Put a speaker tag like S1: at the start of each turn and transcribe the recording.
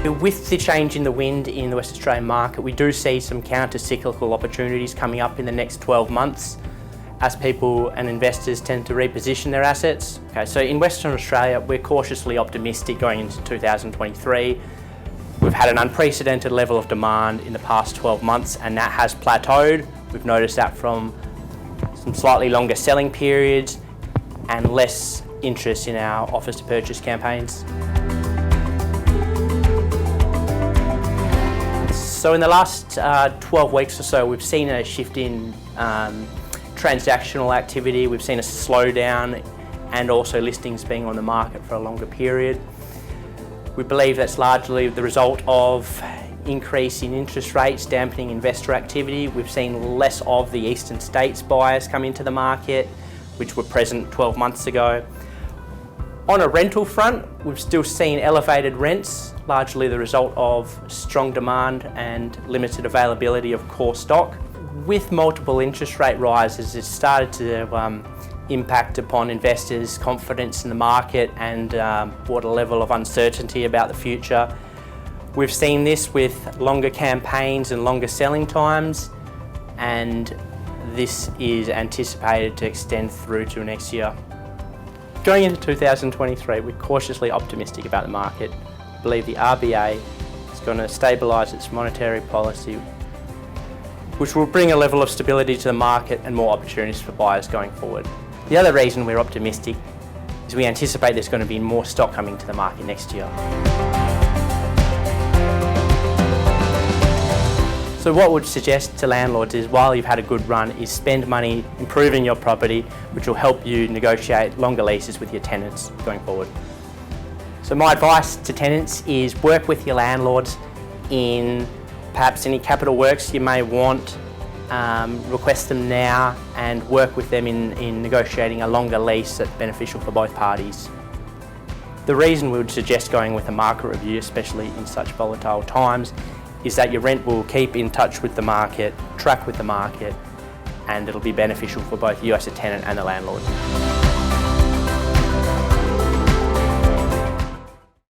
S1: With the change in the wind in the West Australian market, we do see some counter-cyclical opportunities coming up in the next 12 months as people and investors tend to reposition their assets. Okay, so in Western Australia, we're cautiously optimistic going into 2023. We've had an unprecedented level of demand in the past 12 months and that has plateaued. We've noticed that from some slightly longer selling periods and less interest in our offers to purchase campaigns. So in the last 12 weeks or so, we've seen a shift in transactional activity. We've seen a slowdown and also listings being on the market for a longer period. We believe that's largely the result of increase in interest rates dampening investor activity. We've seen less of the eastern states buyers come into the market, which were present 12 months ago. On a rental front, we've still seen elevated rents, largely the result of strong demand and limited availability of core stock. With multiple interest rate rises, it's started to impact upon investors' confidence in the market and brought a level of uncertainty about the future. We've seen this with longer campaigns and longer selling times, and this is anticipated to extend through to next year. Going into 2023, we're cautiously optimistic about the market. We believe the RBA is going to stabilise its monetary policy, which will bring a level of stability to the market and more opportunities for buyers going forward. The other reason we're optimistic is we anticipate there's going to be more stock coming to the market next year. So what would suggest to landlords is, while you've had a good run, is spend money improving your property, which will help you negotiate longer leases with your tenants going forward. So my advice to tenants is work with your landlords in perhaps any capital works you may want, request them now and work with them in negotiating a longer lease that's beneficial for both parties. The reason we would suggest going with a market review, especially in such volatile times, is that your rent will keep in touch with the market, track with the market, and it'll be beneficial for both you as a tenant and the landlord.